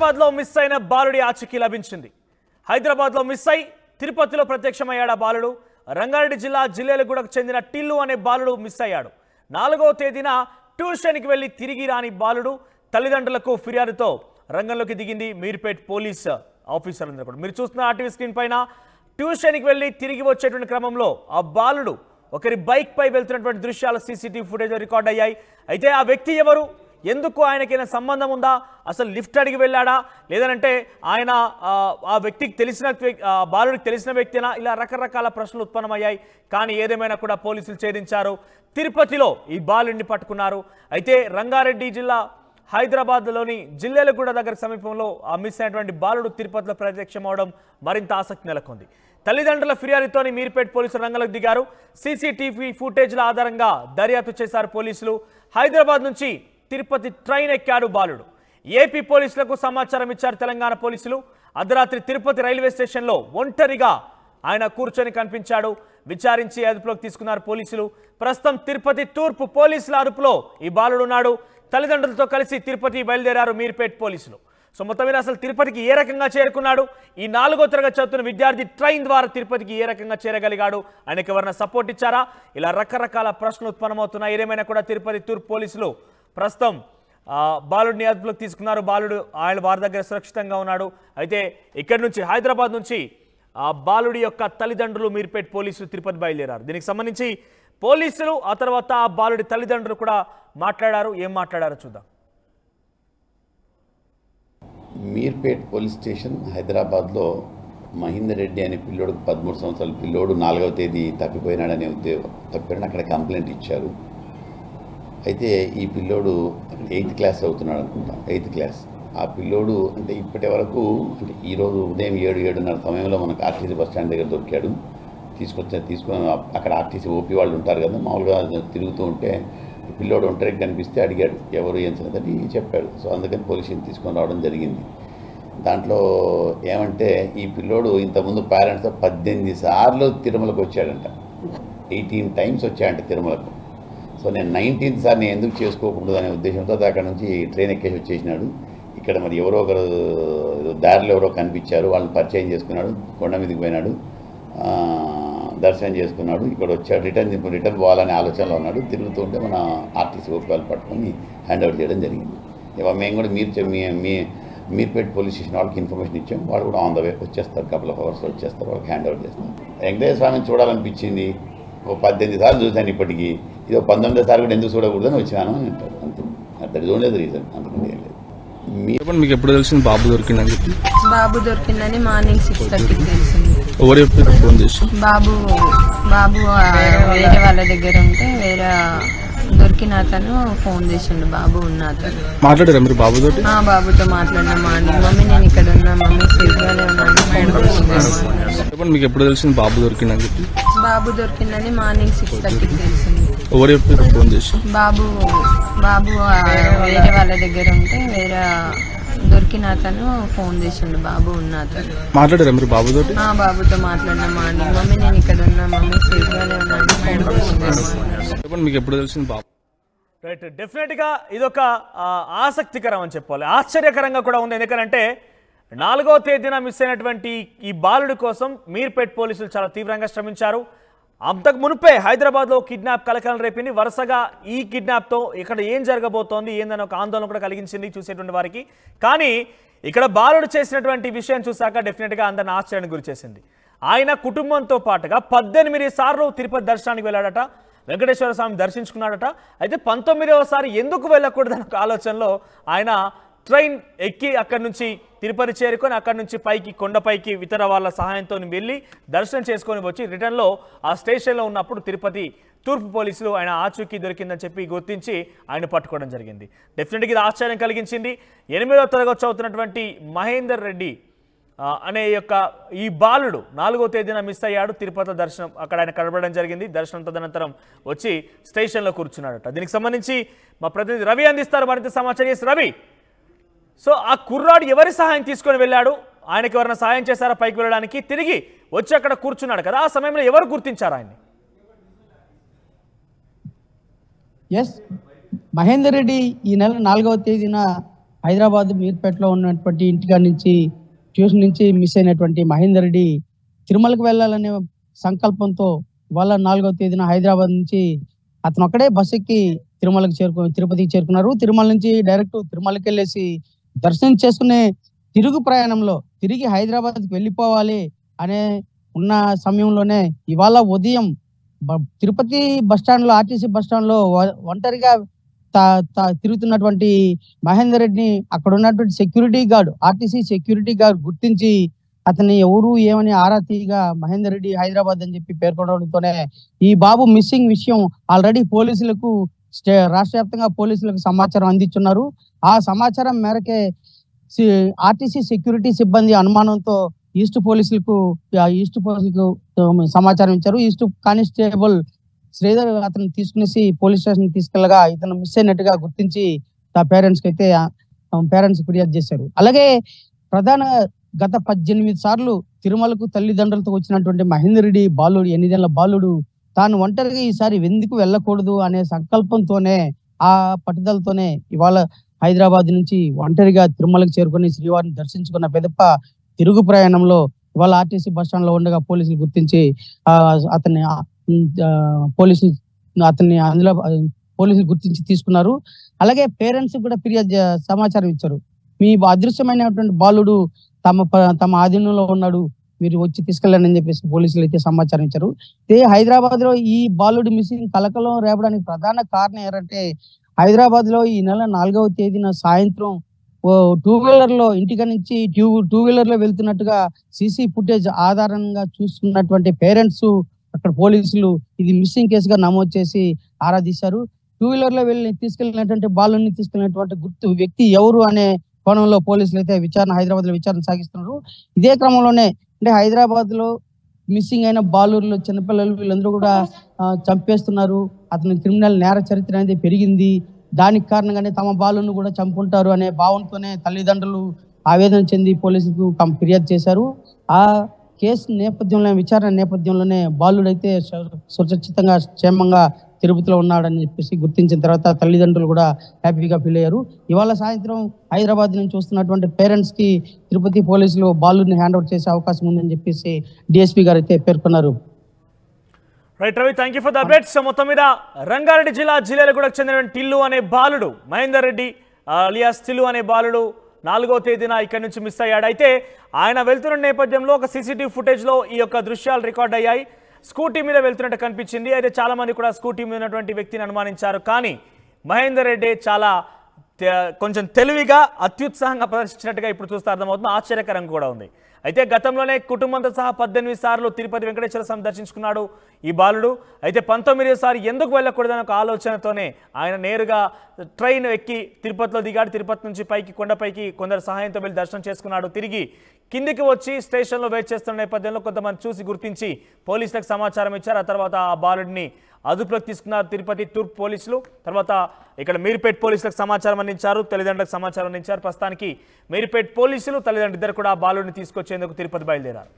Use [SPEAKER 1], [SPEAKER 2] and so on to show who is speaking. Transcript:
[SPEAKER 1] హైదరాబాద్లో మిస్ అయిన బాలుడి ఆచూకీ లభించింది. హైదరాబాద్లో మిస్ అయి తిరుపతిలో ప్రత్యక్షమయ్యాడు బాలుడు. రంగారెడ్డి జిల్లా జిల్లేలగూడకు చెందిన టిల్లు అనే బాలుడు మిస్ అయ్యాడు. 4వ తేదీన ట్యూషన్కి వెళ్లి తిరిగి రాని బాలుడు తల్లిదండ్రులకు ఫిర్యాదుతో రంగంలోకి దిగింది మీర్పేట్ పోలీస్ ఆఫీసర్లందరూ కూడా. మీరు చూస్తున్న ఆర్టీవీ స్క్రీన్ పైన ట్యూషన్కి వెళ్లి తిరిగి వచ్చేటువంటి క్రమంలో ఆ బాలుడు ఒకరి బైక్ పై వెళ్తున్నటువంటి దృశ్యాలు సీసీటీవీ ఫుటేజ్ రికార్డ్ అయ్యాయి. అయితే ఆ వ్యక్తి ఎవరు, ఎందుకు ఆయనకైనా సంబంధం ఉందా, అసలు లిఫ్ట్ అడిగి వెళ్ళాడా, లేదంటే ఆయన ఆ వ్యక్తికి తెలిసిన బాలుడికి తెలిసిన వ్యక్తినా, ఇలా రకరకాల ప్రశ్నలు ఉత్పన్నమయ్యాయి. కానీ ఏదేమైనా కూడా పోలీసులు ఛేదించారు. తిరుపతిలో ఈ బాలుడిని పట్టుకున్నారు. అయితే రంగారెడ్డి జిల్లా హైదరాబాద్లోని జిల్లేలగూడ దగ్గర సమీపంలో ఆ మిస్ అయినటువంటి బాలుడు తిరుపతిలో ప్రత్యక్షమవడం మరింత ఆసక్తి నెలకొంది. తల్లిదండ్రుల ఫిర్యాదుతోని మీర్పేట్ పోలీసులు రంగంలోకి దిగారు. సీసీటీవీ ఫుటేజ్ల ఆధారంగా దర్యాప్తు చేశారు పోలీసులు. హైదరాబాద్ నుంచి తిరుపతి ట్రైన్ ఎక్కాడు బాలుడు. ఏపీ పోలీసులకు సమాచారం ఇచ్చారు తెలంగాణ పోలీసులు. అర్ధరాత్రి తిరుపతి రైల్వే స్టేషన్లో ఒంటరిగా ఆయన కూర్చొని కనిపించాడు. విచారించి అదుపులోకి తీసుకున్నారు పోలీసులు. ప్రస్తుతం తిరుపతి తూర్పు పోలీసుల అదుపులో ఈ బాలుడు ఉన్నాడు. తల్లిదండ్రులతో కలిసి తిరుపతి బయలుదేరారు మీర్పేట్ పోలీసులు. సో మొత్తం మీద అసలు తిరుపతికి ఏ రకంగా చేరుకున్నాడు, ఈ 4వ తరగతి చదువుతున్న విద్యార్థి ట్రైన్ ద్వారా తిరుపతికి ఏ రకంగా చేరగలిగాడు, ఆయనకి ఎవరైనా సపోర్ట్ ఇచ్చారా, ఇలా రకరకాల ప్రశ్నలు ఉత్పన్నమవుతున్నాయి. ఏదేమైనా కూడా తిరుపతి తూర్పు పోలీసులు ప్రస్తుతం బాలుడిని అదుపులోకి తీసుకున్నారు. బాలుడు ఆయన వారి దగ్గర సురక్షితంగా ఉన్నాడు. అయితే ఇక్కడి నుంచి హైదరాబాద్ నుంచి ఆ బాలుడి యొక్క తల్లిదండ్రులు మీర్పేట్ పోలీసులు తిరుపతి బయలుదేరారు. దీనికి సంబంధించి పోలీసులు ఆ తర్వాత ఆ బాలుడి తల్లిదండ్రులు కూడా మాట్లాడారు. ఏం మాట్లాడారో చూద్దాం.
[SPEAKER 2] మీర్పేట్ పోలీస్ స్టేషన్ హైదరాబాద్లో మహేందర్ రెడ్డి అనే పిల్లోడు 13 సంవత్సరాల పిల్లోడు 4వ తేదీ తప్పిపోయినాడనే తప్పిపోయిన అక్కడ కంప్లైంట్ ఇచ్చారు. అయితే ఈ పిల్లోడు 8th క్లాస్ చదువుతున్నాడు అనుకుంటా, 8th క్లాస్. ఆ పిల్లోడు అంటే ఇప్పటి వరకు అంటే ఈరోజు ఉదయం 7-7:30 సమయంలో మనకు ఆర్టీసీ బస్ స్టాండ్ దగ్గర దొరికాడు. తీసుకొని అక్కడ ఆర్టీసీ ఓపీ వాళ్ళు ఉంటారు కదా, మామూలుగా తిరుగుతూ ఉంటే పిల్లోడు ఒంటరికి కనిపిస్తే అడిగాడు ఎవరు ఏం సంగతి చెప్పాడు. సో అందుకని పోలీసుని తీసుకొని రావడం జరిగింది. దాంట్లో ఏమంటే ఈ పిల్లోడు ఇంతకుముందు పేరెంట్స్తో 18 సార్లు తిరుమలకు వచ్చాడంట, 18 టైమ్స్ వచ్చాడంట తిరుమలకు. సో నేను 19th సార్ నేను ఎందుకు చేసుకోకూడదు అనే ఉద్దేశంతో అక్కడ నుంచి ట్రైన్ ఎక్కేసి వచ్చేసినాడు. ఇక్కడ మరి ఎవరో ఒకరు దారిలో ఎవరో కనిపించారు, వాళ్ళని పరిచయం చేసుకున్నాడు, కొండ మీదకి పోయినాడు, దర్శనం చేసుకున్నాడు, ఇక్కడ వచ్చాడు, రిటర్న్ పోవాలనే ఆలోచనలో ఉన్నాడు. తిరుగుతూ ఉంటే మన ఆర్టీసీ ఓపికలు పట్టుకొని హ్యాండ్ ఓవర్ చేయడం జరిగింది. మేము కూడా మీర్పేట్ పోలీస్ స్టేషన్ వాళ్ళకి ఇన్ఫర్మేషన్ ఇచ్చాం. వాళ్ళు కూడా ఆన్ ద వే వచ్చేస్తారు, కపుల్ ఆఫ్ అవర్స్లో వచ్చేస్తారు, వాళ్ళకి హ్యాండ్ ఓవర్ చేస్తారు. వెంకటేశ్వర స్వామిని చూడాలనిపించింది, ఓ 18 సార్లు చూశాను, ఇప్పటికీ ఇదో 19వ సార్లు కూడా ఎందుకు చూడకూడదని వచ్చినాను అని అంటారు. అంతే, that is only the reason, అంతకంటే ఏం లేదు.
[SPEAKER 3] మీకు ఎప్పుడు తెలిసింది బాబు దొరికిందని చెప్పి?
[SPEAKER 4] బాబు దొరికిందని మార్నింగ్ 6:30కి తెలిసింది.
[SPEAKER 3] ఎవరు చెప్పారు ఫోన్ చేసి?
[SPEAKER 4] బాబు వేరే వాళ్ళ దగ్గర ఉంటే వేరే దొరికిన అతను ఫోన్ చేసిండు. బాబు ఉన్న అతను
[SPEAKER 3] మాట్లాడారా మీరు బాబుతో?
[SPEAKER 4] బాబుతో మాట్లాడినా మార్నింగ్. మమ్మీ నేను ఇక్కడ ఉన్నా, మమ్మీ సేఫ్ గానే ఉన్నాను.
[SPEAKER 3] మీకు ఎప్పుడు తెలిసింది బాబు దొరికిందని చెప్పి?
[SPEAKER 4] బాబు దొరికిందని మార్నింగ్ 6:30కి తెలిసింది.
[SPEAKER 3] ఎవరు చెప్పారు ఫోన్ చేసి?
[SPEAKER 4] బాబు వేరే వాళ్ళ దగ్గర ఉంటే వేరే దొరికిన అతను ఫోన్ చేసిండు. బాబు ఉన్న అతను
[SPEAKER 3] మాట్లాడారా మీరు బాబుతో?
[SPEAKER 4] బాబుతో మాట్లాడినా మార్నింగ్. మమ్మీ నేను ఇక్కడ ఉన్నా, మమ్మీ సేఫ్ గానే ఉన్నాను.
[SPEAKER 3] మీకు ఎప్పుడు తెలిసింది బాబు?
[SPEAKER 1] రైట్, డెఫినెట్గా ఇదొక ఆసక్తికరం అని చెప్పాలి, ఆశ్చర్యకరంగా కూడా ఉంది. ఎందుకంటే 4వ తేదీన మిస్ అయినటువంటి ఈ బాలుడి కోసం మీర్పేట్ పోలీసులు చాలా తీవ్రంగా శ్రమించారు. అంతకు మునిపే హైదరాబాద్లో కిడ్నాప్ కలకలం రేపింది. వరుసగా ఈ కిడ్నాప్తో ఇక్కడ ఏం జరగబోతోంది ఏందని ఒక ఆందోళన కూడా కలిగించింది చూసేటువంటి వారికి. కానీ ఇక్కడ బాలుడు చేసినటువంటి విషయం చూశాక డెఫినెట్గా అందరిని ఆశ్చర్యానికి గురి చేసింది. ఆయన కుటుంబంతో పాటుగా 18 సార్లు తిరుపతి దర్శనానికి వెళ్ళాడట, వెంకటేశ్వర స్వామి దర్శించుకున్నాడట. అయితే 19వ సారి ఎందుకు వెళ్ళకూడదన్న ఒక ఆలోచనలో ఆయన ట్రైన్ ఎక్కి అక్కడి నుంచి తిరుపతి చేరుకొని అక్కడి నుంచి పైకి కొండపైకి ఇతర వాళ్ళ సహాయంతో వెళ్ళి దర్శనం చేసుకొని వచ్చి రిటర్న్లో ఆ స్టేషన్లో ఉన్నప్పుడు తిరుపతి తూర్పు పోలీసులు ఆయన ఆచూకీ దొరికిందని చెప్పి గుర్తించి ఆయన పట్టుకోవడం జరిగింది. డెఫినెట్గా ఇది ఆశ్చర్యం కలిగించింది. 8వ తరగతి చదువుతున్నటువంటి మహేందర్ రెడ్డి అనే యొక్క ఈ బాలుడు 4వ తేదీన మిస్ అయ్యాడు. తిరుపతి దర్శనం అక్కడ ఆయన కనబడడం జరిగింది. దర్శనం తదనంతరం వచ్చి స్టేషన్లో కూర్చున్నాడట. దీనికి సంబంధించి మా ప్రతినిధి రవి అందిస్తారు మరింత సమాచారం. రవి, సో ఆ కుర్రాడు ఎవరి సహాయం తీసుకొని వెళ్ళాడు, ఆయనకి ఎవరైనా సహాయం చేశారా పైకి వెళ్ళడానికి, తిరిగి వచ్చి అక్కడ కూర్చున్నాడు కదా, ఆ సమయంలో ఎవరు గుర్తించారు ఆయన్ని?
[SPEAKER 5] మహేందర్ రెడ్డి ఈ నెల 4వ తేదీన హైదరాబాద్ మీర్పేటలో ఉన్నటువంటి ఇంటికాడ నుంచి ట్యూషన్ నుంచి మిస్ అయినటువంటి మహేందర్ రెడ్డి తిరుమలకు వెళ్ళాలనే సంకల్పంతో ఇవాళ 4వ తేదీన హైదరాబాద్ నుంచి అతను ఒక్కడే బస్ ఎక్కి తిరుపతికి చేరుకున్నారు. తిరుమల నుంచి డైరెక్ట్ తిరుమలకి వెళ్ళేసి దర్శనం చేసుకునే తిరుగు ప్రయాణంలో తిరిగి హైదరాబాద్కి వెళ్ళిపోవాలి అనే ఉన్న సమయంలోనే ఇవాళ ఉదయం తిరుపతి బస్టాండ్ లో ఆర్టీసీ బస్టాండ్ లో ఒంటరిగా తిరుగుతున్నటువంటి మహేందర్ రెడ్డిని అక్కడ ఉన్నటువంటి security guard RTC security guard గుర్తించి అతన్ని ఎవరు ఏమని ఆరా తీయగా మహేందర్ రెడ్డి హైదరాబాద్ అని చెప్పి పేర్కొనడంతోనే ఈ బాబు మిస్సింగ్ విషయం ఆల్రెడీ పోలీసులకు రాష్ట్ర వ్యాప్తంగా పోలీసులకు సమాచారం అందించున్నారు. ఆ సమాచారం మేరకే ఆర్టీసీ సెక్యూరిటీ సిబ్బంది అనుమానంతో ఈస్ట్ పోలీసులకు సమాచారం ఇచ్చారు. ఈస్ట్ కానిస్టేబుల్ శ్రీధర్ అతను తీసుకునేసి పోలీస్ స్టేషన్ తీసుకెళ్లగా ఇతను మిస్ అయినట్టుగా గుర్తించి పేరెంట్స్ ఫిర్యాదు చేశారు. అలాగే ప్రధాన గత 18 సార్లు తిరుమలకు తల్లిదండ్రులతో వచ్చినటువంటి మహేందర్ రెడ్డి బాలుడు 8 బాలుడు తాను ఒంటరిగా ఈసారి ఎందుకు వెళ్ళకూడదు అనే సంకల్పంతోనే ఆ పట్టుదలతోనే ఇవాళ హైదరాబాద్ నుంచి ఒంటరిగా తిరుమలకు చేరుకుని శ్రీవారిని దర్శించుకున్న పెదప్ప తిరుగు ప్రయాణంలో ఇవాళ ఆర్టీసీ బస్ స్టాండ్ లో ఉండగా పోలీసులు గుర్తించి అందులో పోలీసులు గుర్తించి తీసుకున్నారు. అలాగే పేరెంట్స్ కూడా ఫిర్యాదు సమాచారం ఇచ్చారు. మీ అదృశ్యమైనటువంటి బాలుడు తమ ఆధీనంలో ఉన్నాడు, మీరు వచ్చి తీసుకెళ్ళండి అని చెప్పేసి పోలీసులు అయితే సమాచారం ఇచ్చారు. హైదరాబాద్ లో ఈ బాలుడు మిస్సింగ్ కలకలం రేపడానికి ప్రధాన కారణం ఏంటంటే హైదరాబాద్ లో ఈ నెల 4వ తేదీన సాయంత్రం 2 వీలర్ లో ఇంటికి నుంచి 2 వీలర్ లో వెళ్తున్నట్టుగా సీసీ ఫుటేజ్ ఆధారంగా చూస్తున్నటువంటి పేరెంట్స్ అక్కడ పోలీసులు ఇది మిస్సింగ్ కేసుగా నమోదు చేసి ఆరా తీశారు. 2 వీలర్ లో తీసుకెళ్ళినటువంటి బాలుని తీసుకెళ్ళినటువంటి గుర్తు వ్యక్తి ఎవరు అనే కోణంలో పోలీసులు అయితే హైదరాబాద్ లో విచారణ సాగిస్తున్నారు. ఇదే క్రమంలోనే అంటే హైదరాబాద్ లో మిస్సింగ్ అయిన బాలుర్లు చిన్నపిల్లలు వీళ్ళందరూ కూడా చంపేస్తున్నారు. అతని క్రిమినల్ నేర చరిత్ర అనేది పెరిగింది. దానికి కారణంగానే తమ బాలును కూడా చంపుకుంటారు అనే భావంతోనే తల్లిదండ్రులు ఆవేదన చెంది పోలీసులకు ఫిర్యాదు చేశారు. ఆ కేసు నేపథ్యంలో విచారణ నేపథ్యంలోనే బాలుడైతే సురక్షితంగా క్షేమంగా తిరుపతిలో ఉన్నాడని చెప్పేసి గుర్తించిన తర్వాత తల్లిదండ్రులు కూడా హ్యాపీగా ఫీల్ అయ్యారు. ఇవాళ సాయంత్రం హైదరాబాద్ నుంచి వస్తున్నటువంటి పేరెంట్స్ కి తిరుపతి పోలీసులు బాలుని హ్యాండ్ ఓవర్ చేసే అవకాశం ఉందని చెప్పేసి డిఎస్పీ గారు అయితే పేర్కొన్నారు.
[SPEAKER 1] Right Ravi, thank you for the updates. మొత్తం మీద రంగారెడ్డి జిల్లా జిల్లాలగూడకు చెందిన టిల్లు అనే బాలుడు మహేందర్ రెడ్డి అలియాస్ టిల్లు అనే బాలుడు 4వ తేదీన ఇక్కడి నుంచి మిస్ అయ్యాడు. అయితే ఆయన వెళ్తున్న నేపథ్యంలో ఒక సీసీటీవీ ఫుటేజ్లో ఈ యొక్క దృశ్యాలు రికార్డ్ అయ్యాయి. స్కూటీ మీద వెళ్తున్నట్టు కనిపించింది. అయితే చాలా మంది కూడా స్కూటీ మీద ఉన్నటువంటి వ్యక్తిని అనుమానించారు. కానీ మహేందర్ రెడ్డి చాలా కొంచెం తెలివిగా అత్యుత్సాహంగా ప్రదర్శించినట్టుగా ఇప్పుడు చూస్తే అర్థమవుతుంది. ఆశ్చర్యకరంగా కూడా ఉంది. అయితే గతంలోనే కుటుంబంతో సహా 18 సార్లు తిరుపతి వెంకటేశ్వర స్వామి దర్శించుకున్నాడు ఈ బాలుడు. అయితే 19సారి ఎందుకు వెళ్ళకూడదనే ఒక ఆలోచనతోనే ఆయన నేరుగా ట్రైన్ ఎక్కి తిరుపతిలో దిగాడు. తిరుపతి నుంచి కొండపైకి కొందరు సహాయంతో వెళ్ళి దర్శనం చేసుకున్నాడు. తిరిగి కిందికి వచ్చి స్టేషన్లో వెయిట్ చేస్తున్న నేపథ్యంలో కొంతమంది చూసి గుర్తించి పోలీసులకు సమాచారం ఇచ్చారు. ఆ తర్వాత ఆ బాలుడిని అదుపులోకి తీసుకున్నారు తిరుపతి తూర్పు పోలీసులు. తర్వాత ఇక్కడ మీర్పేట్ పోలీసులకు సమాచారం అందించారు, తల్లిదండ్రులకు సమాచారం అందించారు. ప్రస్తుతానికి మీర్పేట్ పోలీసులు తల్లిదండ్రులు ఇద్దరు కూడా బాలుడిని తీసుకొచ్చేందుకు తిరుపతి బయలుదేరారు.